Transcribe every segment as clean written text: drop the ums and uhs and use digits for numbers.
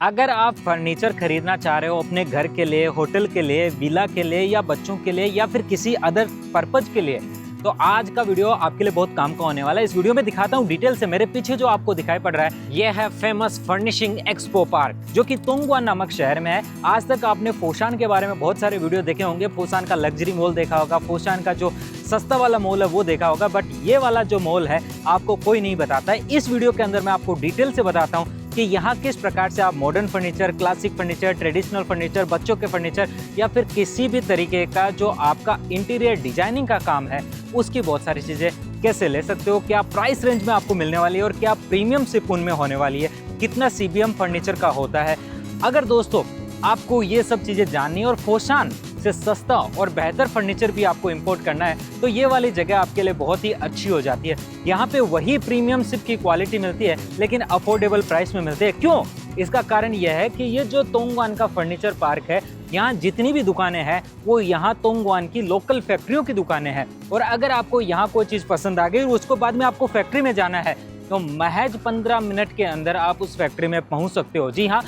अगर आप फर्नीचर खरीदना चाह रहे हो अपने घर के लिए, होटल के लिए, विला के लिए या बच्चों के लिए या फिर किसी अदर पर्पज के लिए, तो आज का वीडियो आपके लिए बहुत काम का होने वाला है। इस वीडियो में दिखाता हूँ डिटेल से। मेरे पीछे जो आपको दिखाई पड़ रहा है ये है फेमस फर्निशिंग एक्सपो पार्क, जो कि तोंगवान नामक शहर में है। आज तक आपने फोशान के बारे में बहुत सारे वीडियो देखे होंगे। फोशान का लग्जरी मॉल देखा होगा, फोशान का जो सस्ता वाला मॉल है वो देखा होगा, बट ये वाला जो मॉल है आपको कोई नहीं बताता है। इस वीडियो के अंदर मैं आपको डिटेल से बताता हूँ कि यहाँ किस प्रकार से आप modern furniture, classic furniture, traditional furniture, बच्चों के फर्नीचर या फिर किसी भी तरीके का जो आपका इंटीरियर डिजाइनिंग का काम है उसकी बहुत सारी चीजें कैसे ले सकते हो, क्या प्राइस रेंज में आपको मिलने वाली है और क्या प्रीमियम शिप उनमें होने वाली है, कितना सीबीएम फर्नीचर का होता है। अगर दोस्तों आपको ये सब चीजें जाननी है और फोशान से सस्ता और बेहतर फर्नीचर भी आपको इंपोर्ट करना है तो ये वाली जगह आपके लिए बहुत ही अच्छी हो जाती है। यहाँ पे वही प्रीमियम शिप की क्वालिटी मिलती है लेकिन अफोर्डेबल प्राइस में मिलते हैं। क्यों? इसका कारण यह है कि ये जो तोंगवान का फर्नीचर पार्क है, यहाँ जितनी भी दुकानें हैं वो यहाँ तोंगवान की लोकल फैक्ट्रियों की दुकानें हैं। और अगर आपको यहाँ कोई चीज़ पसंद आ गई और उसको बाद में आपको फैक्ट्री में जाना है तो महज 15 मिनट के अंदर आप उस फैक्ट्री में पहुँच सकते हो। जी हाँ,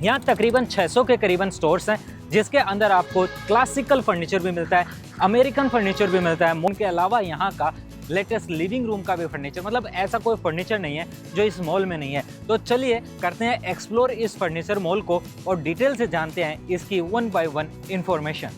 यहाँ तकरीबन 600 के करीबन स्टोर्स हैं जिसके अंदर आपको क्लासिकल फर्नीचर भी मिलता है, अमेरिकन फर्नीचर भी मिलता है। उनके अलावा यहाँ का लेटेस्ट लिविंग रूम का भी फर्नीचर, मतलब ऐसा कोई फर्नीचर नहीं है जो इस मॉल में नहीं है। तो चलिए करते हैं एक्सप्लोर इस फर्नीचर मॉल को और डिटेल से जानते हैं इसकी 1 बाय 1 इंफॉर्मेशन।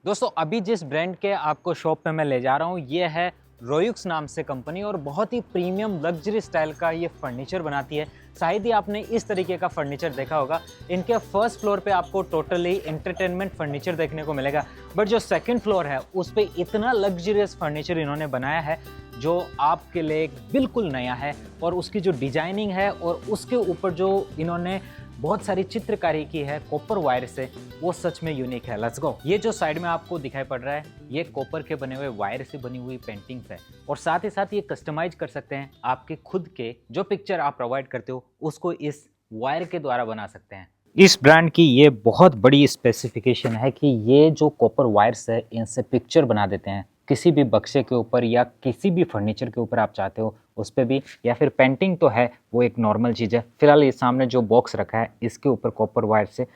दोस्तों अभी जिस ब्रांड के आपको शॉप पे मैं ले जा रहा हूँ ये है रोयुक्स नाम से कंपनी, और बहुत ही प्रीमियम लग्जरी स्टाइल का ये फर्नीचर बनाती है। शायद ही आपने इस तरीके का फर्नीचर देखा होगा। इनके फर्स्ट फ्लोर पे आपको टोटली एंटरटेनमेंट फर्नीचर देखने को मिलेगा, बट जो सेकंड फ्लोर है उस पे इतना लग्जरियस फर्नीचर इन्होंने बनाया है जो आपके लिए बिल्कुल नया है। और उसकी जो डिजाइनिंग है और उसके ऊपर जो इन्होंने बहुत सारी चित्रकारी की है कॉपर वायर से, वो सच में यूनिक है। Let's go. ये जो साइड में आपको दिखाई पड़ रहा है ये कॉपर के बने हुए वायर से बनी हुई पेंटिंग्स है, और साथ ही साथ ये कस्टमाइज कर सकते हैं। आपके खुद के जो पिक्चर आप प्रोवाइड करते हो उसको इस वायर के द्वारा बना सकते हैं। इस ब्रांड की ये बहुत बड़ी स्पेसिफिकेशन है कि ये जो कॉपर वायर्स है इनसे पिक्चर बना देते हैं किसी भी बक्से के ऊपर या किसी भी फर्नीचर के ऊपर आप चाहते हो उस पर भी, या फिर पेंटिंग तो है वो एक नॉर्मल चीज़ है। फिलहाल ये सामने जो बॉक्स रखा है इसके ऊपर कॉपर वायर से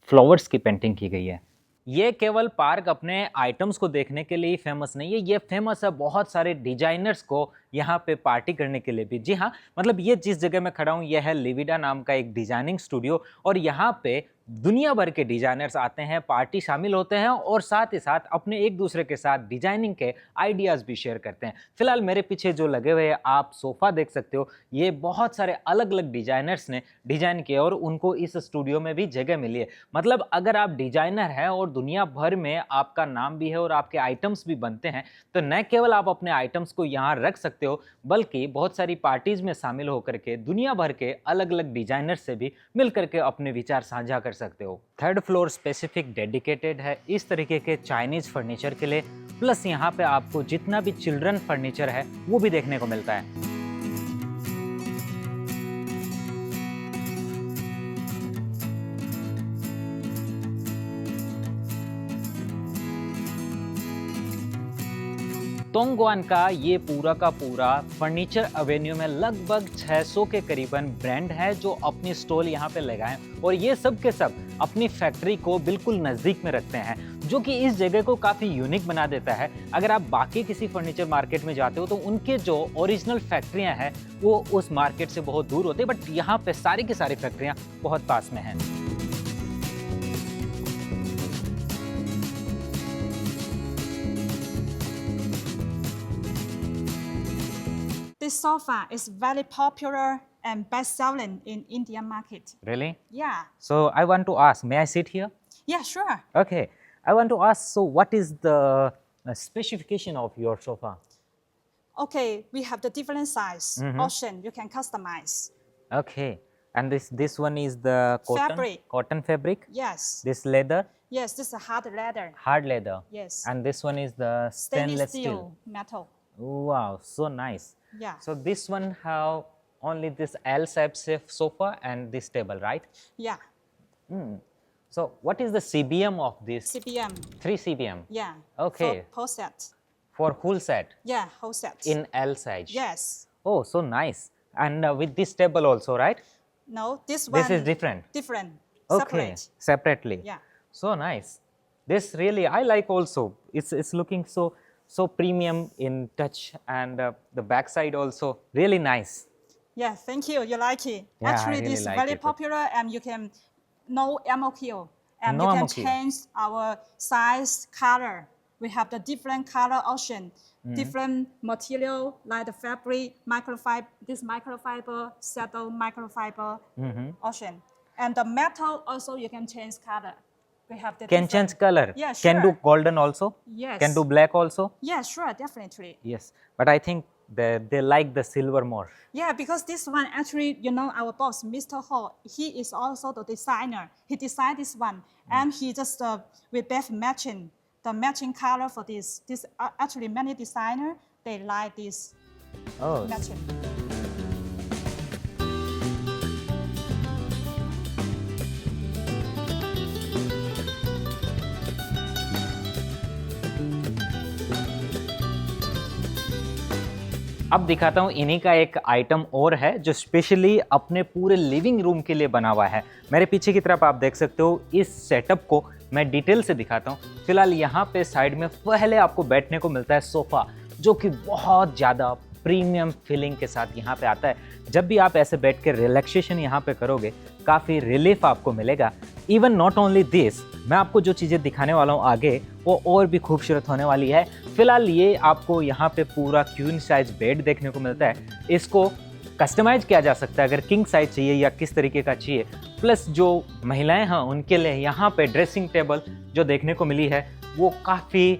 फ्लावर्स की पेंटिंग की गई है। ये केवल पार्क अपने आइटम्स को देखने के लिए ही फेमस नहीं है, ये फेमस है बहुत सारे डिजाइनर्स को यहाँ पे पार्टी करने के लिए भी। जी हाँ, मतलब ये जिस जगह मैं खड़ा हूँ यह है लिविडा नाम का एक डिजाइनिंग स्टूडियो, और यहाँ पे दुनिया भर के डिजाइनर्स आते हैं, पार्टी शामिल होते हैं और साथ ही साथ अपने एक दूसरे के साथ डिजाइनिंग के आइडियाज़ भी शेयर करते हैं। फिलहाल मेरे पीछे जो लगे हुए आप सोफ़ा देख सकते हो, ये बहुत सारे अलग अलग डिजाइनर्स ने डिजाइन किए और उनको इस स्टूडियो में भी जगह मिली है। मतलब अगर आप डिजाइनर हैं और दुनिया भर में आपका नाम भी है और आपके आइटम्स भी बनते हैं तो न केवल आप अपने आइटम्स को यहाँ रख सकते हो बल्कि बहुत सारी पार्टीज में शामिल होकर के दुनिया भर के अलग अलग डिजाइनर से भी मिल करके अपने विचार साझा कर सकते हो। थर्ड फ्लोर स्पेसिफिक डेडिकेटेड है इस तरीके के चाइनीज फर्नीचर के लिए, प्लस यहाँ पे आपको जितना भी चिल्ड्रन फर्नीचर है वो भी देखने को मिलता है। तोंगवान का ये पूरा का पूरा फर्नीचर एवेन्यू में लगभग 600 के करीबन ब्रांड है जो अपनी स्टॉल यहाँ पे लगाए, और ये सब के सब अपनी फैक्ट्री को बिल्कुल नज़दीक में रखते हैं, जो कि इस जगह को काफ़ी यूनिक बना देता है। अगर आप बाकी किसी फर्नीचर मार्केट में जाते हो तो उनके जो ओरिजिनल फैक्ट्रियाँ हैं वो उस मार्केट से बहुत दूर होते हैं, बट यहाँ पे सारी की सारी फैक्ट्रियाँ बहुत पास में हैं। This sofa is very popular and best-selling in Indian market. Really? Yeah. So I want to ask, may I sit here? Yeah, sure. Okay. I want to ask, so what is the specification of your sofa? Okay, we have the different size option. You can customize. Okay. And this one is the cotton fabric? Yes. This leather? Yes, this is a hard leather. Hard leather? Yes. And this one is the stainless steel? metal. Wow, so nice. Yeah. So this one have only this L-shaped sofa and this table, right? Yeah. So what is the CBM of this? CBM. 3 CBM? Yeah. Okay. For whole set. For whole set? Yeah, whole set. In L size? Yes. Oh, so nice. And with this table also, right? No, this one. This is different. Different. Okay, Separate. separately. Yeah. So nice. This really I like also. It's looking so premium in touch, and the backside also really nice. Yeah, thank you. You like it. Yeah, I Actually, really this is like very it. popular, and you can no MOQ, and No you can MOQ. change our size, color. We have the different color option, different material like the fabric, microfiber, this microfiber, saddle microfiber option, and the metal also you can change color. We have the Can different- change color. Yeah, Can do sure. golden also. Yes. Can do black also. Yeah, sure, definitely. Yes, but I think they like the silver more. Yeah, because this one actually, you know, our boss, Mr. Ho, he is also the designer. He designed this one, and he just we both matching the matching color for this. This actually many designer they like this Oh, matching. अब दिखाता हूँ इन्हीं का एक item और है जो specially अपने पूरे लिविंग रूम के लिए बना हुआ है। मेरे पीछे की तरफ आप देख सकते हो। इस सेटअप को मैं डिटेल से दिखाता हूँ। फिलहाल यहाँ पे साइड में पहले आपको बैठने को मिलता है सोफ़ा, जो कि बहुत ज़्यादा प्रीमियम फीलिंग के साथ यहाँ पे आता है। जब भी आप ऐसे बैठ के रिलैक्सेशन यहाँ पे करोगे, काफ़ी रिलीफ आपको मिलेगा। इवन नॉट ओनली दिस, मैं आपको जो चीज़ें दिखाने वाला हूँ आगे वो और भी खूबसूरत होने वाली है। फिलहाल ये आपको यहाँ पे पूरा क्वीन साइज बेड देखने को मिलता है। इसको कस्टमाइज किया जा सकता है अगर किंग साइज चाहिए या किस तरीके का चाहिए। प्लस जो महिलाएं हैं उनके लिए यहाँ पे ड्रेसिंग टेबल जो देखने को मिली है वो काफ़ी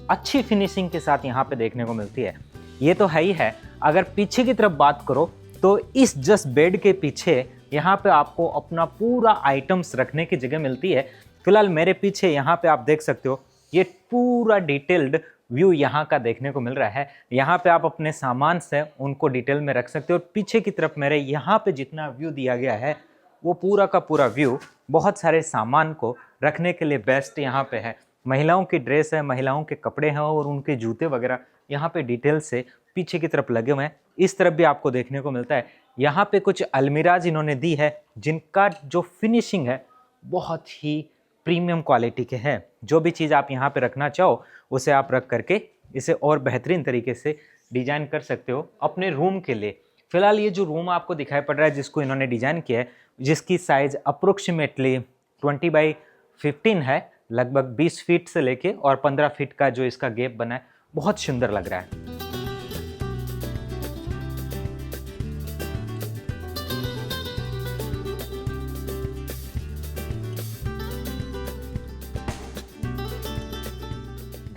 अच्छी फिनिशिंग के साथ यहाँ पे देखने को मिलती है। ये तो है ही है। अगर पीछे की तरफ बात करो तो इस जस्ट बेड के पीछे यहाँ पे आपको अपना पूरा आइटम्स रखने की जगह मिलती है। फिलहाल मेरे पीछे यहाँ पे आप देख सकते हो, ये पूरा डिटेल्ड व्यू यहाँ का देखने को मिल रहा है। यहाँ पे आप अपने सामान से उनको डिटेल में रख सकते हो। पीछे की तरफ मेरे यहाँ पे जितना व्यू दिया गया है वो पूरा का पूरा व्यू बहुत सारे सामान को रखने के लिए बेस्ट यहाँ पे है। महिलाओं की ड्रेस है, महिलाओं के कपड़े हैं और उनके जूते वगैरह यहाँ पे डिटेल से पीछे की तरफ लगे हुए हैं। इस तरफ भी आपको देखने को मिलता है। यहाँ पे कुछ अलमीराज इन्होंने दी है जिनका जो फिनिशिंग है बहुत ही प्रीमियम क्वालिटी के हैं। जो भी चीज़ आप यहाँ पे रखना चाहो उसे आप रख करके इसे और बेहतरीन तरीके से डिजाइन कर सकते हो अपने रूम के लिए। फिलहाल ये जो रूम आपको दिखाई पड़ रहा है जिसको इन्होंने डिजाइन किया है, जिसकी साइज अप्रोक्सीमेटली 20x15 है, लगभग 20 फीट से लेके और 15 फीट का जो इसका गैप बना है, बहुत सुंदर लग रहा है।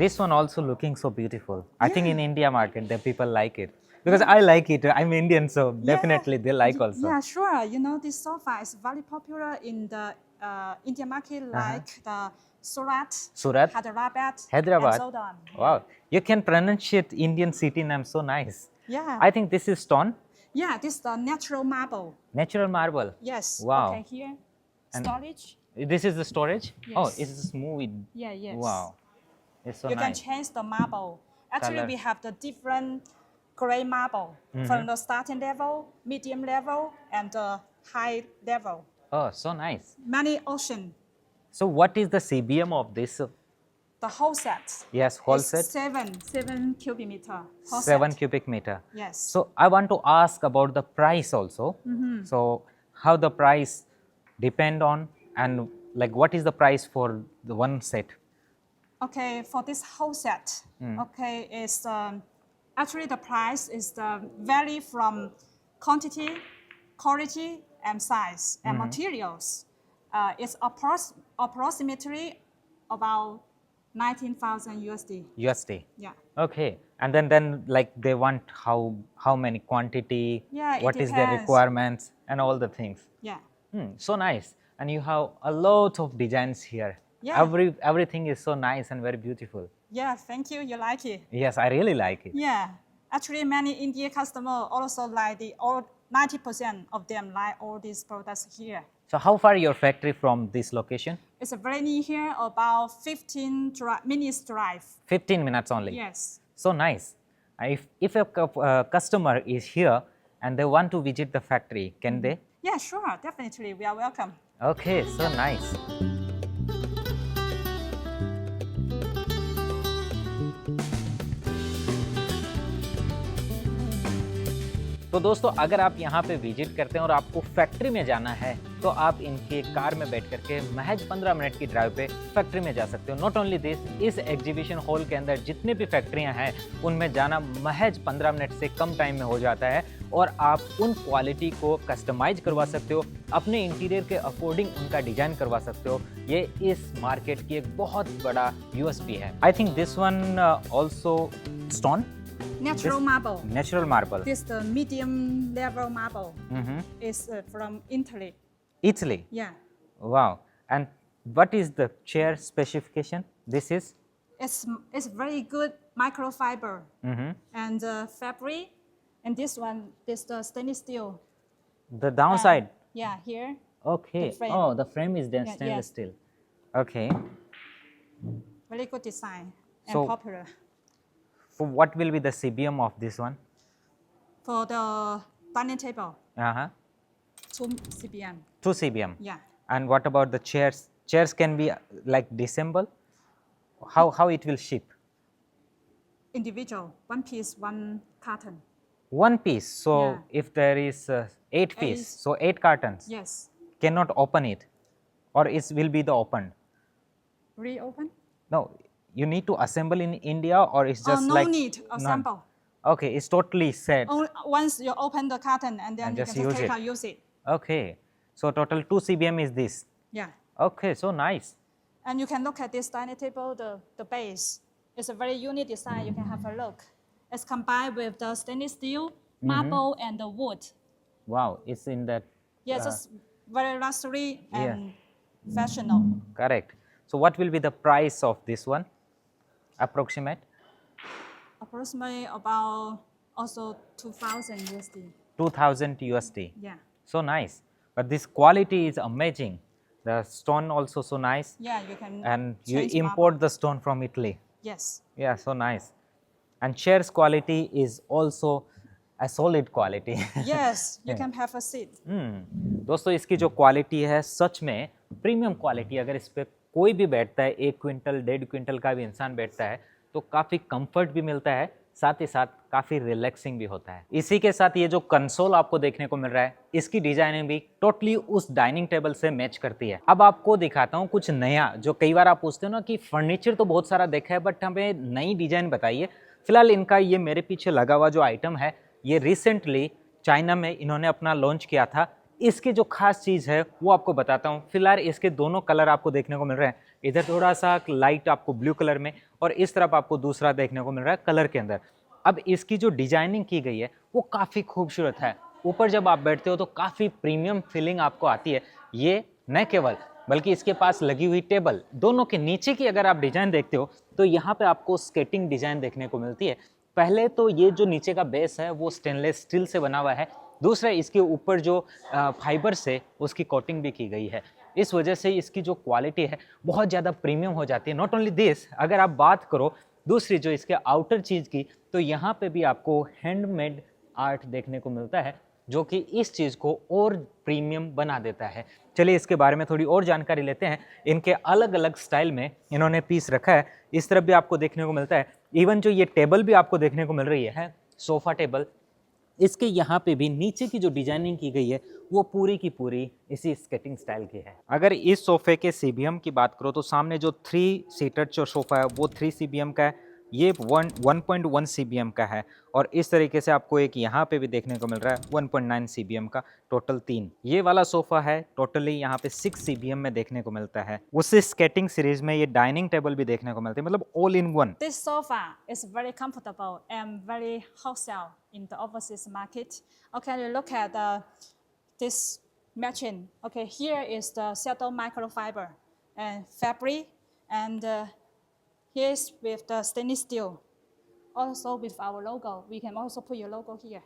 This one also looking so beautiful. I think in India market the people like it because I like it. I'm Indian, so definitely they like also. Yeah, sure. You know, this sofa is very popular in the Indian market, like the Surat, Surat, Hyderabad, Hyderabad. and so on. Wow, you can pronunciate Indian city name so nice. Yeah. I think this is stone, Yeah, this is the natural marble. natural marble. Yes. Wow. Okay, here. And- Storage. This is the storage. Oh, Yes. it's smooth. Yeah, yes. Wow, it's so You can nice. change the marble. Actually, Color. we have the different grade marble from the starting level, medium level, and the high level. Oh, so nice. Many options. So what is the CBM of this? The whole set. Yes, whole is set. 7 cubic meter. Whole 7 set. cubic meter. Yes. So I want to ask about the price also. So how the price depend on, and like what is the price for the one set? Okay, for this whole set, okay, is actually the price is vary from quantity, quality, and size and materials. It's approximately about 19,000 USD. USD. Yeah. Okay. And then like they want how many quantity, Yeah, it what is their depends. requirements and all the things. Yeah. So nice. And you have a lot of designs here. Yeah. Everything is so nice and very beautiful. Yeah, thank you. You like it. Yes, I really like it. Yeah. Actually, many Indian customers also like all 90% of them like all these products here. So how far your factory from this location? It's very near here, about 15 minutes drive. 15 minutes only. Yes. So nice. If a customer is here and they want to visit the factory. Can they? Yeah, sure, definitely. We are welcome. Okay, so nice. तो दोस्तों अगर आप यहाँ पे visit करते हैं और आपको फैक्ट्री में जाना है तो आप इनके कार में बैठ करके महज 15 मिनट की ड्राइव पे फैक्ट्री में जा सकते हो। नॉट ओनली दिस, इस एग्जीबिशन हॉल के अंदर जितने भी फैक्ट्रियाँ हैं उनमें जाना महज 15 मिनट से कम टाइम में हो जाता है और आप उन क्वालिटी को कस्टमाइज करवा सकते हो, अपने इंटीरियर के अकॉर्डिंग उनका डिजाइन करवा सकते हो। ये इस मार्केट की एक बहुत बड़ा यूएसपी है। I think this one also stone, Natural marble. natural marble. This the medium level marble. Is from Italy. Italy. Yeah. Wow. And what is the chair specification? This is? It's very good microfiber and fabric. And this one, this the stainless steel. The downside? Yeah, here. Okay. The frame. Oh, the frame is then Yeah, stainless yes. steel. Okay. Very good design and So- popular. So what will be the CBM of this one? For the dining table, Uh-huh. 2 CBM. 2 CBM. Yeah. And what about the chairs? Chairs can be like disassemble? How it will ship? Individual, 1 piece, 1 carton. One piece. So Yeah. if there is 8 piece, Eight. so 8 cartons. Yes. Cannot open it, or it will be the opened. Reopen? No, you need to assemble in India, or it's just no like need assemble. Okay, it's totally set. Once you open the carton and then And you just can use take it. out, use it. Okay, so total 2 CBM is this. Yeah. Okay, so nice. And you can look at this dining table, the base. It's a very unique design. You can have a look. It's combined with the stainless steel, marble, and the wood. Wow, it's in that. Yes, it's very luxury and fashionable. Correct. So what will be the price of this one? Approximate? Approximately about also 2,000 USD. 2000 USD. Yeah. So nice. But this quality is amazing. The stone also so nice. Yeah, you can. And you change import marble. the stone from Italy. Yes. Yeah, so nice. And chairs quality is also a solid quality. Yes, you can have a seat. दोस्तों इसकी जो quality है सच में premium quality. अगर इस पे कोई भी बैठता है, 1 क्विंटल 1.5 क्विंटल का भी इंसान बैठता है तो काफ़ी कंफर्ट भी मिलता है, साथ ही साथ काफ़ी रिलैक्सिंग भी होता है। इसी के साथ ये जो कंसोल आपको देखने को मिल रहा है, इसकी डिजाइनिंग भी टोटली उस डाइनिंग टेबल से मैच करती है। अब आपको दिखाता हूँ कुछ नया, जो कई बार आप पूछते हो ना कि फर्नीचर तो बहुत सारा देखा है बट हमें नई डिजाइन बताइए। फिलहाल इनका ये मेरे पीछे लगा हुआ जो आइटम है, ये रिसेंटली चाइना में इन्होंने अपना लॉन्च किया था। इसकी जो खास चीज़ है वो आपको बताता हूँ। फिलहाल इसके दोनों कलर आपको देखने को मिल रहे हैं, इधर थोड़ा सा लाइट आपको ब्लू कलर में और इस तरफ आपको दूसरा देखने को मिल रहा है कलर के अंदर। अब इसकी जो डिजाइनिंग की गई है वो काफ़ी खूबसूरत है। ऊपर जब आप बैठते हो तो काफ़ी प्रीमियम फीलिंग आपको आती है। ये न केवल बल्कि इसके पास लगी हुई टेबल, दोनों के नीचे की अगर आप डिजाइन देखते हो तो यहाँ पे आपको स्केटिंग डिजाइन देखने को मिलती है। पहले तो ये जो नीचे का बेस है वो स्टेनलेस स्टील से बना हुआ है, दूसरा इसके ऊपर जो फाइबर से उसकी कोटिंग भी की गई है। इस वजह से इसकी जो क्वालिटी है बहुत ज़्यादा प्रीमियम हो जाती है। नॉट ओनली दिस, अगर आप बात करो दूसरी जो इसके आउटर चीज़ की, तो यहाँ पे भी आपको हैंडमेड आर्ट देखने को मिलता है जो कि इस चीज़ को और प्रीमियम बना देता है। चलिए इसके बारे में थोड़ी और जानकारी लेते हैं। इनके अलग अलग स्टाइल में इन्होंने पीस रखा है, इस तरफ भी आपको देखने को मिलता है। इवन जो ये टेबल भी आपको देखने को मिल रही है सोफ़ा टेबल, इसके यहाँ पे भी नीचे की जो डिजाइनिंग की गई है वो पूरी की पूरी इसी स्केटिंग स्टाइल की है। अगर इस सोफ़े के CBM की बात करो तो सामने जो 3 सीटर जो सोफ़ा है वो 3 CBM का है, ये 1.1 CBM का है और इस तरीके से आपको एक यहाँ पे भी देखने को मिल रहा है 1.9 CBM का, टोटल 3। ये वाला सोफ़ा है टोटली यहाँ पे 6 CBM में देखने को मिलता है। उसी स्केटिंग सीरीज में ये डाइनिंग टेबल भी देखने को मिलते हैं, मतलब all in one. This sofa is very comfortable and very hot sell in the overseas market. Okay, you look at this matching. Okay, here is the saddle microfiber and fabric, and here's with the stainless steel. Also with our logo, we can also put your logo here.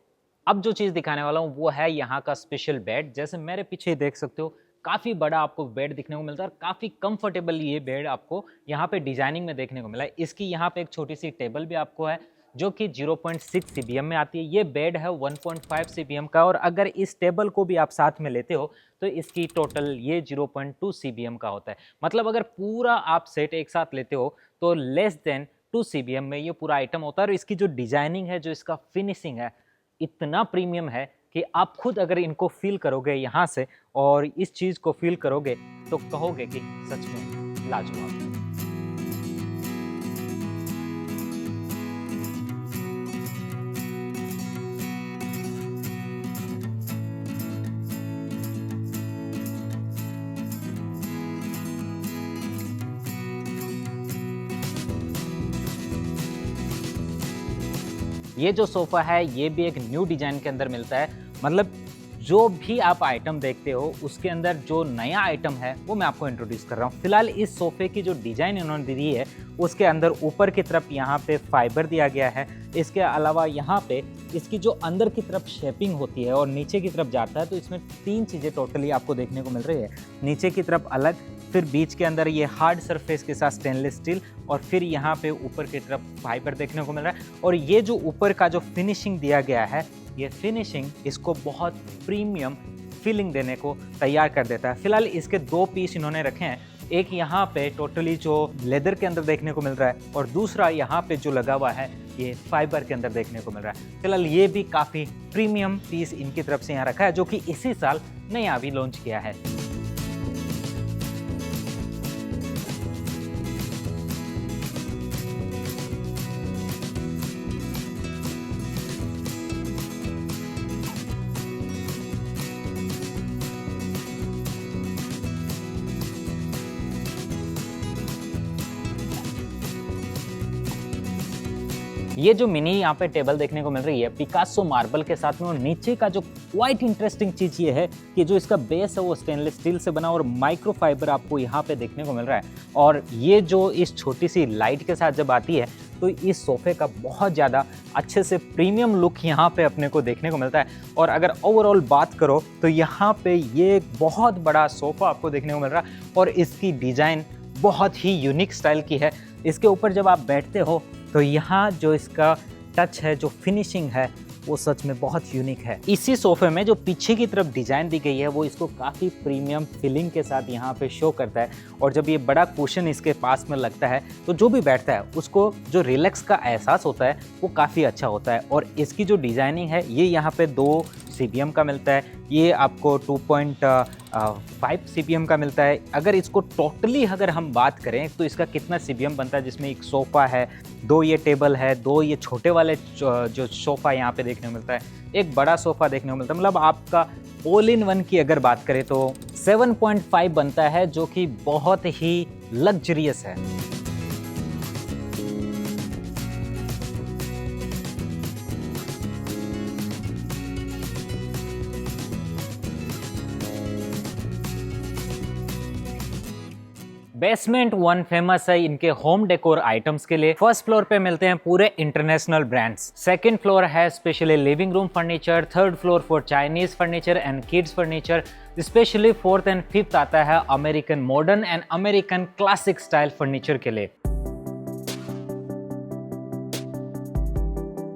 अब जो चीज़ दिखाने वाला हूँ वो है यहाँ का special bed. जैसे मेरे पीछे देख सकते हो काफ़ी बड़ा आपको बेड दिखने को मिलता है और काफ़ी कंफर्टेबल ये बेड आपको यहाँ पे डिजाइनिंग में देखने को मिला है। इसकी यहाँ पे एक छोटी सी टेबल भी आपको है जो कि 0.6 CBM में आती है। ये बेड है 1.5 CBM का, और अगर इस टेबल को भी आप साथ में लेते हो तो इसकी टोटल ये 0.2 CBM का होता है। मतलब अगर पूरा आप सेट एक साथ लेते हो तो लेस देन 2 CBM में ये पूरा आइटम होता है। और इसकी जो डिजाइनिंग है, जो इसका फिनिशिंग है, इतना प्रीमियम है कि आप खुद अगर इनको फील करोगे यहाँ से और इस चीज़ को फील करोगे तो कहोगे कि सच में लाजवाब। ये जो सोफ़ा है ये भी एक न्यू डिज़ाइन के अंदर मिलता है। मतलब जो भी आप आइटम देखते हो उसके अंदर जो नया आइटम है वो मैं आपको इंट्रोड्यूस कर रहा हूँ। फिलहाल इस सोफ़े की जो डिज़ाइन इन्होंने दी है उसके अंदर ऊपर की तरफ यहाँ पे फाइबर दिया गया है। इसके अलावा यहाँ पे इसकी जो अंदर की तरफ शेपिंग होती है और नीचे की तरफ जाता है, तो इसमें 3 चीज़ें टोटली आपको देखने को मिल रही है। नीचे की तरफ अलग, फिर बीच के अंदर ये हार्ड सरफेस के साथ स्टेनलेस स्टील, और फिर यहाँ पे ऊपर की तरफ फाइबर देखने को मिल रहा है। और ये जो ऊपर का जो फिनिशिंग दिया गया है, ये फिनिशिंग इसको बहुत प्रीमियम फीलिंग देने को तैयार कर देता है। फिलहाल इसके 2 पीस इन्होंने रखे हैं, एक यहाँ पे टोटली जो लेदर के अंदर देखने को मिल रहा है और दूसरा यहाँ पे जो लगा हुआ है ये फाइबर के अंदर देखने को मिल रहा है। फिलहाल ये भी काफ़ी प्रीमियम पीस इनकी तरफ से यहाँ रखा है, जो कि इसी साल नया अभी लॉन्च किया है। ये जो मिनी यहाँ पे टेबल देखने को मिल रही है पिकासो मार्बल के साथ में, और नीचे का जो क्वाइट इंटरेस्टिंग चीज़ ये है कि जो इसका बेस है वो स्टेनलेस स्टील से बना और माइक्रोफाइबर आपको यहाँ पे देखने को मिल रहा है। और ये जो इस छोटी सी लाइट के साथ जब आती है तो इस सोफ़े का बहुत ज़्यादा अच्छे से प्रीमियम लुक यहाँ पे अपने को देखने को मिलता है। और अगर ओवरऑल बात करो तो यहाँ पे ये एक बहुत बड़ा सोफ़ा आपको देखने को मिल रहा है और इसकी डिज़ाइन बहुत ही यूनिक स्टाइल की है। इसके ऊपर जब आप बैठते हो तो यहाँ जो इसका टच है, जो फिनिशिंग है, वो सच में बहुत यूनिक है। इसी सोफे में जो पीछे की तरफ डिजाइन दी गई है वो इसको काफ़ी प्रीमियम फीलिंग के साथ यहाँ पे शो करता है। और जब ये बड़ा कुशन इसके पास में लगता है तो जो भी बैठता है उसको जो रिलैक्स का एहसास होता है वो काफ़ी अच्छा होता है। और इसकी जो डिज़ाइनिंग है ये यहाँ पे 2 CBM का मिलता है, ये आपको 2.5 CBM का मिलता है। अगर इसको टोटली अगर हम बात करें तो इसका कितना CBM बनता है, जिसमें एक सोफ़ा है, 2 ये टेबल है, 2 ये छोटे वाले जो सोफ़ा यहाँ पे देखने को मिलता है, एक बड़ा सोफ़ा देखने को मिलता है। मतलब आपका ऑल इन वन की अगर बात करें तो 7.5 बनता है, जो कि बहुत ही लग्जरियस है। बेसमेंट 1 फेमस है इनके होम डेकोर आइटम्स के लिए। फर्स्ट फ्लोर पे मिलते हैं पूरे इंटरनेशनल ब्रांड्स, सेकंड फ्लोर है specially living room furniture, third floor for Chinese furniture and kids furniture, specially fourth and fifth आता है American modern and American classic style furniture के लिए।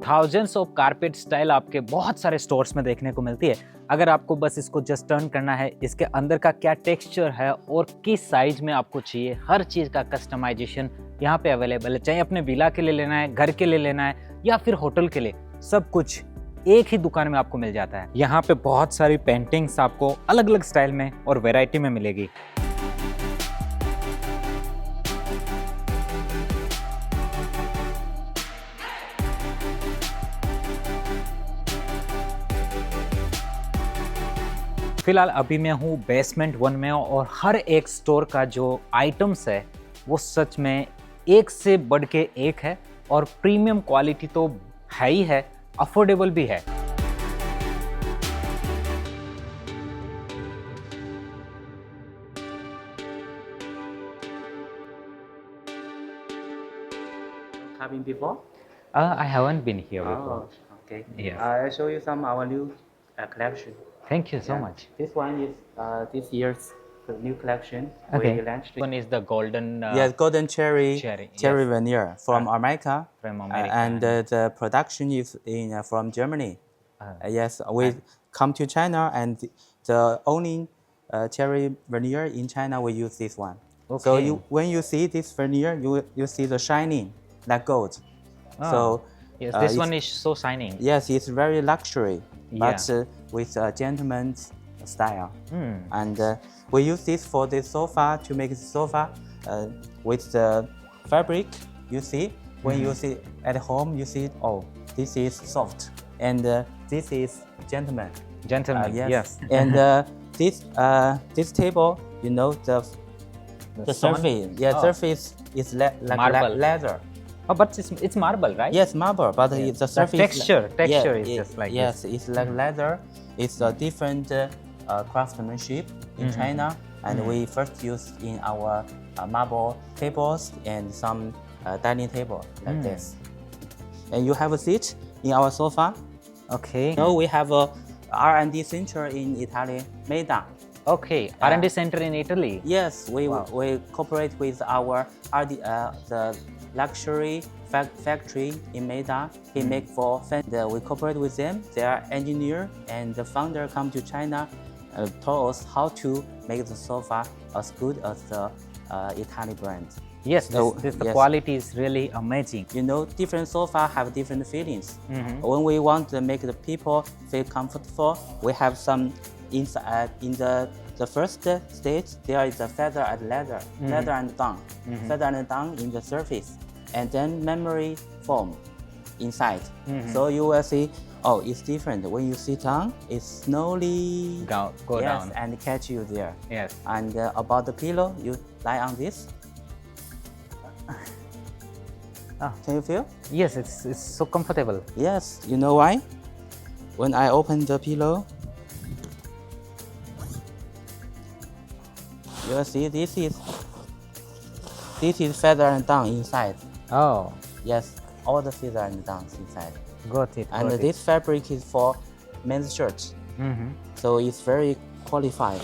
थाउजेंड्स ऑफ कारपेट स्टाइल आपके बहुत सारे stores में देखने को मिलती है। अगर आपको बस इसको जस्ट टर्न करना है, इसके अंदर का क्या टेक्सचर है और किस साइज में आपको चाहिए, हर चीज़ का कस्टमाइजेशन यहाँ पे अवेलेबल है। चाहे अपने विला के लिए लेना है, घर के लिए लेना है या फिर होटल के लिए, सब कुछ एक ही दुकान में आपको मिल जाता है। यहाँ पे बहुत सारी पेंटिंग्स आपको अलग अलग स्टाइल में और वेराइटी में मिलेगी। फिलहाल अभी मैं हूँ बेसमेंट 1 में और हर एक स्टोर का जो आइटम्स है वो सच में एक से बढ़ के एक है और प्रीमियम क्वालिटी तो है ही है, अफोर्डेबल भी है। Have been before? I haven't been here before. Okay. Yes. I'll show you some our new collection. Thank you so Yeah. much. This one is this year's the new collection Okay. we launched. One is the golden. Yes, golden cherry cherry, cherry yes. veneer from America. From America, and the production is in from Germany. Yes, we come to China, and the only cherry veneer in China we use this one. So Okay. when you see this veneer, you see the shining like gold. So Yes, this it's- one is so shining. yes, it's very luxury, but Yeah. with a gentleman's style. Hmm. And we use this for the sofa to make the sofa with the fabric. You see, when you see at home, you see, oh, this is soft, and this is gentleman. Gentlemen, yes. And this table, you know, the stone? surface, yeah, Oh. surface is like Marble. leather. Oh, but it's marble, right? Yes, marble, but the surface texture yeah, is just like yes, it's like leather. It's a different craftsmanship in China, and we first use in our marble tables and some dining table like this. And you have a seat in our sofa. Okay. So we have a R&D center in Italy, Meda. Okay. R&D center in Italy. Yes, we Wow. cooperate with our RD, the luxury factory in Meda. He make for we cooperate with them. Their engineer and the founder come to China, told us how to make the sofa as good as the Italian brand. Yes, So, the yes. quality is really amazing. You know, different sofa have different feelings. When we want to make the people feel comfortable, we have some inside in the first stage. There is a feather and leather, leather and down, feather and down in the surface, and then memory foam inside. So you will see, oh, it's different. When you sit down, it slowly Go yes, down. and catch you there. Yes. And about the pillow, you lie on this. Can you feel? Yes, it's so comfortable. Yes, you know why? When I open the pillow, you will see this is feather and down inside. Oh, Yes, all the feather and down inside. got it. And got it. this fabric is for men's shirts, so it's very qualified.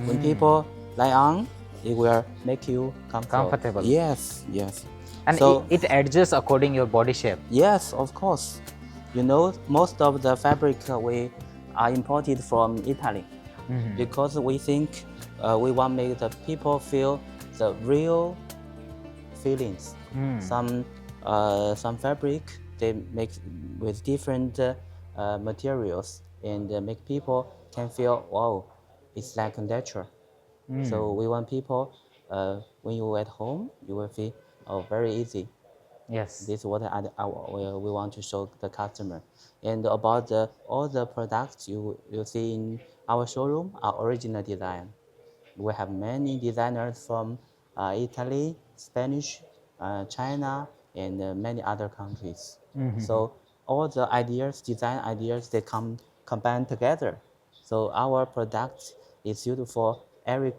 When people lie on, it will make you Comfortable. Yes, yes. And so it adjusts according your body shape. yes, of course. You know, most of the fabric we are imported from Italy because we think we want to make the people feel the real feelings. Some fabric they make with different materials and make people can feel, wow, it's like nature. So we want people when you at home, you will feel, oh, very easy. Yes. This is what we want to show the customer. And about all the products you see in our showroom are original design. We have many designers from Italy, Spanish, China, and many other countries. So all the ideas, design ideas, they combine together. So our product is suitable for every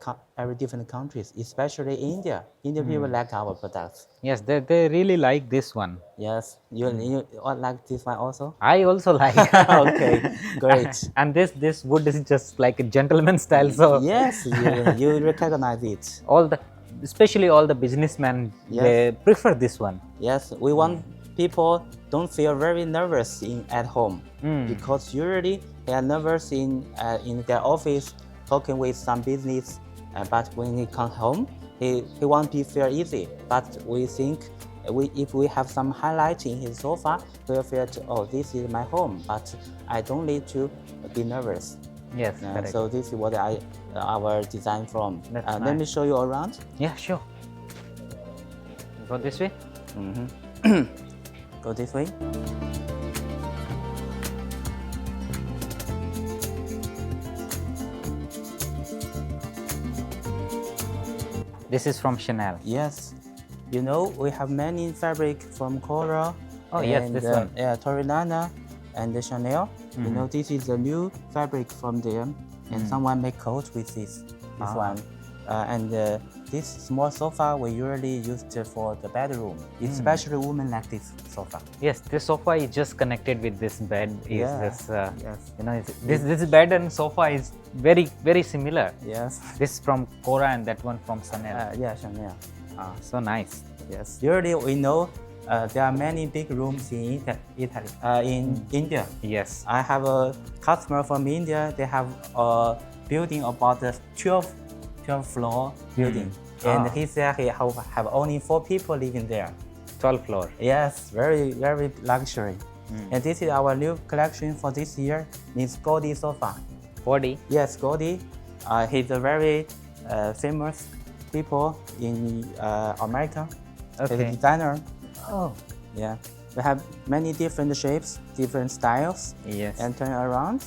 different countries, especially India. Indian people like our products. Yes, they really like this one. Yes, you like this one also? I also like. Okay, great. And this wood is just like a gentleman style. So Yes, you recognize it. especially all the businessmen, Yes. they prefer this one. Yes, we want people don't feel very nervous at home because usually they are nervous in their office talking with some business, but when he comes home, he want to feel easy. But we think if we have some highlight in his sofa, we'll feel, oh, this is my home, but I don't need to be nervous. Yes, correct. So this is what our design from. That's Let me nice. show you around. Yeah, sure. Go this way. Go this way. This is from Chanel. Yes, you know we have many fabric from Cora. Oh, yes, and, this one. Yeah, Torinana and the Chanel. You know this is a new fabric from them, and someone make coat with this one. This small sofa we usually use it for the bedroom, especially women like this sofa. Yes, this sofa is just connected with this bed. Is Yeah, this, yes. you know, this bed and sofa is very similar. Yes. This from Cora and that one from Chanel. Yeah, Chanel. So nice. Yes. Usually we know there are many big rooms in Italy, in India. Yes. I have a customer from India. They have a building about the 12 floor building. And he said he have only 4 people living there. 12th floor. Yes, very luxury. And this is our new collection for this year. It's Gaudi sofa. 40. Yes, Gaudi. He's a very famous people in America. He's Okay. a designer. Oh. Yeah, we have many different shapes, different styles, Yes. and turn around.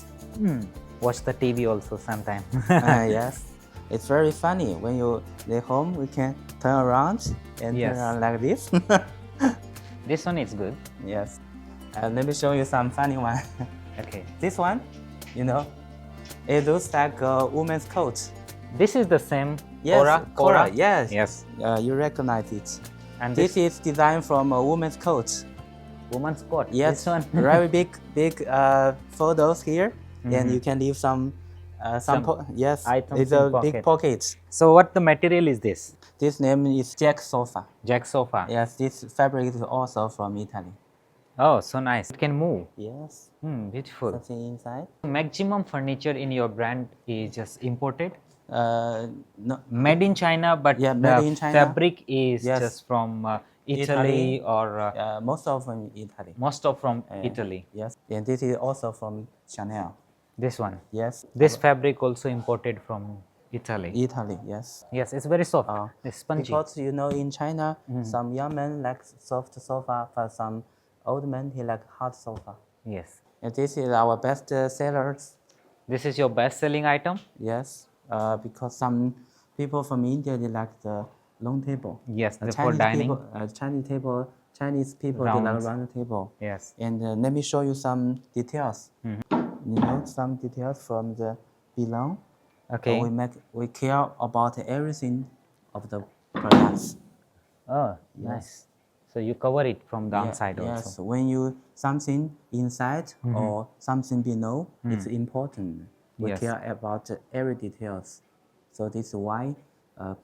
Watch the TV also sometime. Yes, it's very funny when you leave home. We can turn around and Yes. turn around like this. This one is good. Yes, let me show you some funny one. Okay. This one, you know, it looks like a woman's coat. This is the same Yes, Cora. Yes. Yes. You recognize it. And This this is designed from a woman's coat. woman's coat. Yes, This one. very big photos here, and you can leave some yes, items it's in a pocket. big pocket. So what the material is this? This name is Jack sofa. Jack sofa. Yes, this fabric is also from Italy. Oh, so nice. It can move. Yes, Beautiful. something inside. Maximum furniture in your brand is just imported. No, Made in China, but Yeah, the made in China. fabric is Yes. just from Italy, Italy. or most of them Italy. most of from Italy. Yes, and this is also from Chanel. This one. Yes, This fabric also imported from Italy. Italy. Yes. Yes, it's very soft. Uh, It's spongy. Because you know, in China, some young men like soft sofa, but some old men he like hard sofa. Yes. And this is our best sellers. This is your best-selling item. Yes, because some people from India they like the long table. Yes, for dining. People, Chinese people they like Rounds. round table. Yes. And let me show you some details. You know, some details from the below. Okay. We care about everything of the products. Oh, nice. So you cover it from the outside Yes, also. when you something inside or something below, it's important. We Yes. care about every details. So this is why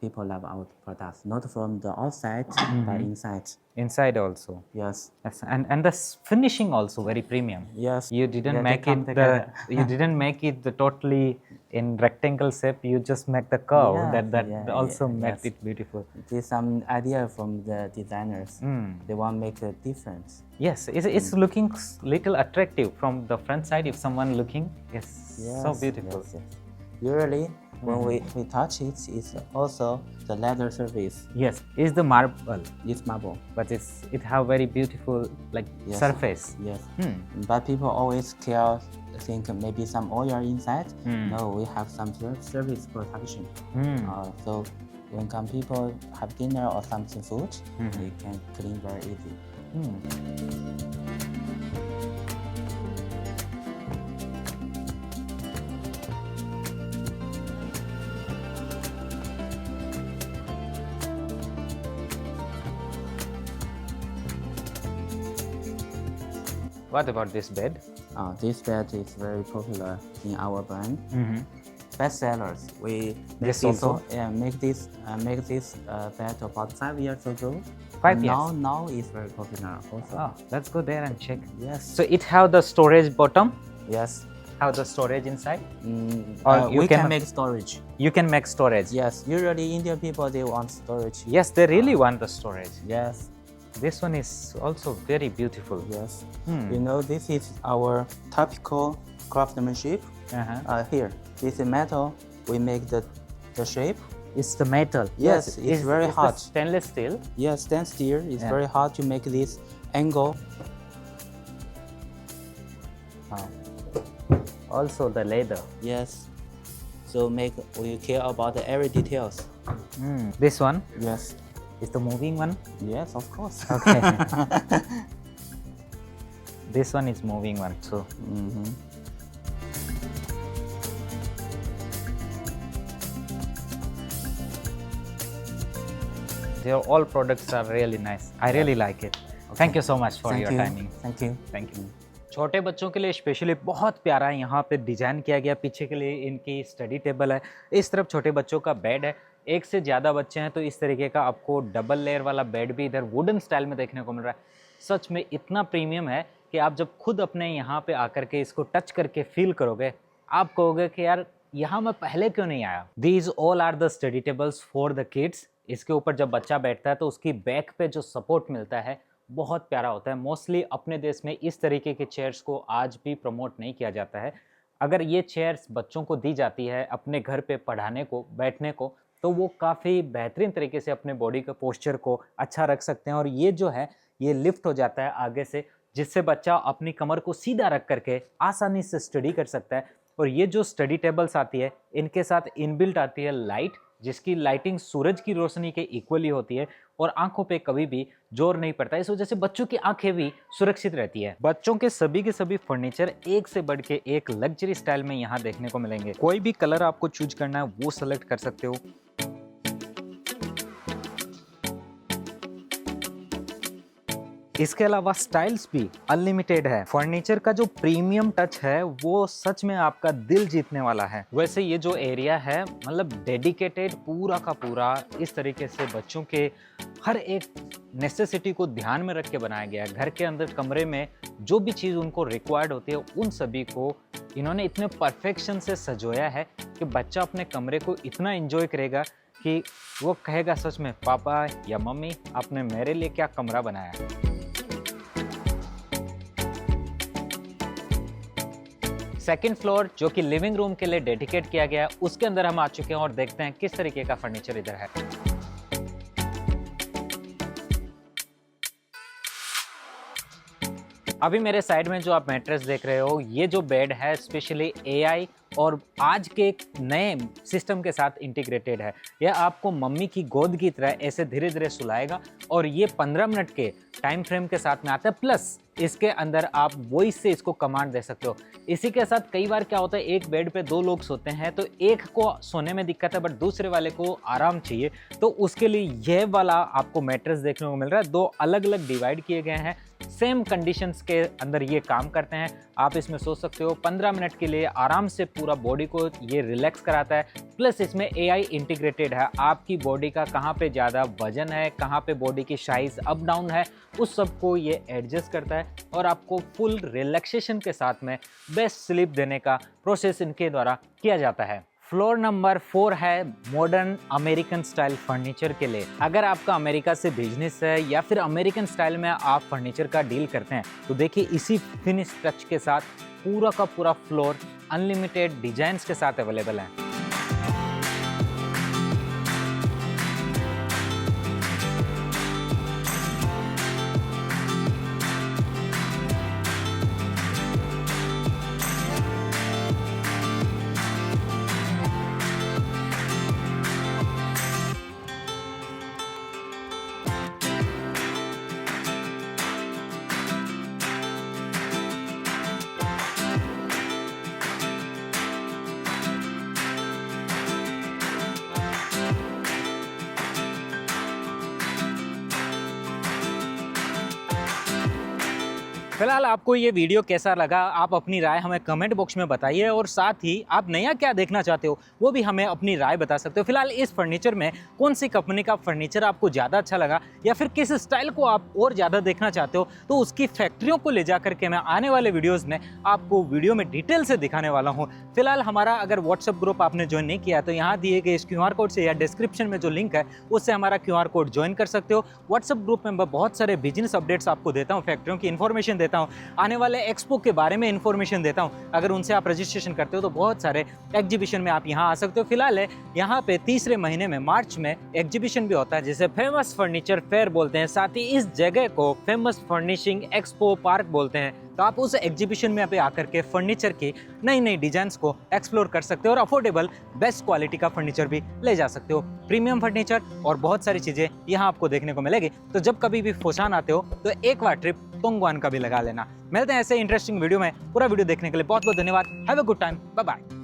people love our products, not from the outside, but inside. Inside also. Yes, Yes. And the finishing also very premium. yes. You didn't Yeah, they make come it together. you didn't make it the totally in rectangle shape. You just make the curve. Yeah, that yeah, also yeah, made yes. it beautiful. There's some idea from the designers. They want to make a difference. Yes, it's looking little attractive from the front side. If someone looking, yes, so Yes, beautiful. yes, yes. Usually, when we touch it, it's also the leather surface. Yes, it's the marble, It's marble. but it have very beautiful like Yes. surface. Yes. But people always think maybe some oil inside. No, we have some service protection. So when come people have dinner or something food, they can clean very easy. What about this bed? This bed is very popular in our brand. Best sellers. We make This also? make this bed about 5 years ago. 5 years? Now it's very popular also. Oh, let's go there and check. Yes. So it have the storage bottom, Yes. have the storage inside. Or you we can- can make storage. You can make storage. Yes. Usually Indian people they want storage. Yes, they really want the storage. Yes. This one is also very beautiful. Yes. You know, this is our typical craftsmanship. Here, this is metal. We make the shape. It's the metal. Yes, it's very the hot. stainless steel. Yes, stand still. It's Yeah. very hard to make this angle. Also the leather. Yes. So we care about every details. This one Yes. is the moving one. Yes, of course. Okay. This one is moving one too. Their all products are really nice. I really like it. Thank you so much for your timing. Thank you. Thank you. छोटे बच्चों के लिए specially बहुत प्यारा यहाँ पे design किया गया। पीछे के लिए इनकी स्टडी टेबल है, इस तरफ छोटे बच्चों का बेड है। एक से ज़्यादा बच्चे हैं तो इस तरीके का आपको डबल लेयर वाला बेड भी इधर वुडन स्टाइल में देखने को मिल रहा है। सच में इतना प्रीमियम है कि आप जब खुद अपने यहाँ पे आकर के इसको टच करके फील करोगे, आप कहोगे कि यार यहाँ मैं पहले क्यों नहीं आया। These all are the study tables for the kids. इसके ऊपर जब बच्चा बैठता है तो उसकी बैक पे जो सपोर्ट मिलता है बहुत प्यारा होता है। मोस्टली अपने देश में इस तरीके के चेयर्स को आज भी प्रमोट नहीं किया जाता है। अगर ये चेयर्स बच्चों को दी जाती है अपने घर पे पढ़ाने को, बैठने को, तो वो काफ़ी बेहतरीन तरीके से अपने बॉडी के पोस्चर को अच्छा रख सकते हैं। और ये जो है ये लिफ्ट हो जाता है आगे से, जिससे बच्चा अपनी कमर को सीधा रख करके आसानी से स्टडी कर सकता है। और ये जो स्टडी टेबल्स आती है इनके साथ इनबिल्ट आती है लाइट, जिसकी लाइटिंग सूरज की रोशनी के इक्वली होती है और आंखों पे कभी भी जोर नहीं पड़ता। इस वजह से बच्चों की आंखें भी सुरक्षित रहती है। बच्चों के सभी फर्नीचर एक से बढ़ के एक लग्जरी स्टाइल में यहाँ देखने को मिलेंगे। कोई भी कलर आपको चूज करना है वो सेलेक्ट कर सकते हो। इसके अलावा स्टाइल्स भी अनलिमिटेड है। फर्नीचर का जो प्रीमियम टच है वो सच में आपका दिल जीतने वाला है। वैसे ये जो एरिया है मतलब डेडिकेटेड पूरा का पूरा इस तरीके से बच्चों के हर एक नेसेसिटी को ध्यान में रख के बनाया गया है। घर के अंदर कमरे में जो भी चीज़ उनको रिक्वायर्ड होती है उन सभी को इन्होंने इतने परफेक्शन से सजोया है कि बच्चा अपने कमरे को इतना एंजॉय करेगा कि वो कहेगा सच में पापा या मम्मी आपने मेरे लिए क्या कमरा बनाया है। सेकंड फ्लोर जो कि लिविंग रूम के लिए डेडिकेट किया गया है, उसके अंदर हम आ चुके हैं और देखते हैं किस तरीके का फर्नीचर इधर है। अभी मेरे साइड में जो आप मैट्रेस देख रहे हो, ये जो बेड है स्पेशली AI और आज के एक नए सिस्टम के साथ इंटीग्रेटेड है। यह आपको मम्मी की गोद की तरह ऐसे धीरे धीरे सुलाएगा और ये 15 मिनट के टाइम फ्रेम के साथ में आता है। प्लस इसके अंदर आप वॉइस से इसको कमांड दे सकते हो। इसी के साथ कई बार क्या होता है, एक बेड पे 2 लोग सोते हैं तो एक को सोने में दिक्कत है बट दूसरे वाले को आराम चाहिए, तो उसके लिए यह वाला आपको मैट्रेस देखने को मिल रहा है। 2 अलग अलग डिवाइड किए गए हैं, सेम कंडीशंस के अंदर ये काम करते हैं। आप इसमें सो सकते हो 15 मिनट के लिए आराम से, पूरा बॉडी को ये रिलैक्स कराता है। प्लस इसमें AI इंटीग्रेटेड है, आपकी बॉडी का कहाँ पे ज़्यादा वजन है, कहाँ पे बॉडी की साइज अप डाउन है, उस सब को ये एडजस्ट करता है और आपको फुल रिलैक्सेशन के साथ में बेस्ट स्लीप देने का प्रोसेस इनके द्वारा किया जाता है। फ्लोर नंबर 4 है मॉडर्न अमेरिकन स्टाइल फर्नीचर के लिए। अगर आपका अमेरिका से बिजनेस है या फिर अमेरिकन स्टाइल में आप फर्नीचर का डील करते हैं तो देखिए इसी फिनिश टच के साथ पूरा का पूरा फ्लोर अनलिमिटेड डिजाइन्स के साथ अवेलेबल है। फिलहाल आपको ये वीडियो कैसा लगा, आप अपनी राय हमें कमेंट बॉक्स में बताइए और साथ ही आप नया क्या देखना चाहते हो वो भी हमें अपनी राय बता सकते हो। फिलहाल इस फर्नीचर में कौन सी कंपनी का फर्नीचर आपको ज़्यादा अच्छा लगा या फिर किस स्टाइल को आप और ज़्यादा देखना चाहते हो, तो उसकी फैक्ट्रियों को ले जा करके मैं आने वाले वीडियोज़ में आपको वीडियो में डिटेल से दिखाने वाला हूँ। फिलहाल हमारा अगर व्हाट्सएप ग्रुप आपने ज्वाइन नहीं किया तो यहाँ दिए गए इस QR कोड से या डिस्क्रिप्शन में जो लिंक है उससे हमारा QR कोड ज्वाइन कर सकते हो। व्हाट्सएप ग्रुप में मैं बहुत सारे बिजनेस अपडेट्स आपको देता हूँ, फैक्ट्रियों की इन्फॉर्मेशन देता हूँ, आने वाले एक्सपो के बारे में इन्फॉर्मेशन देता हूँ। अगर उनसे आप रजिस्ट्रेशन करते हो तो बहुत सारे एग्जीबिशन में आप यहाँ आ सकते हो। फिलहाल यहाँ पे तीसरे महीने में मार्च में एग्जीबिशन भी होता है जिसे फेमस फर्नीचर फेयर बोलते हैं। साथ ही इस जगह को फेमस फर्निशिंग एक्सपो पार्क बोलते हैं। तो आप उस एग्जीबिशन में आकर के फर्नीचर की नई नई डिजाइन्स को एक्सप्लोर कर सकते हो और अफोर्डेबल बेस्ट क्वालिटी का फर्नीचर भी ले जा सकते हो। प्रीमियम फर्नीचर और बहुत सारी चीजें यहाँ आपको देखने को मिलेगी। तो जब कभी भी फुशान आते हो तो एक बार ट्रिप तोंगवान का भी लगा लेना। मिलते हैं ऐसे इंटरेस्टिंग वीडियो में। पूरा वीडियो देखने के लिए बहुत बहुत धन्यवाद। Have a good time, bye bye.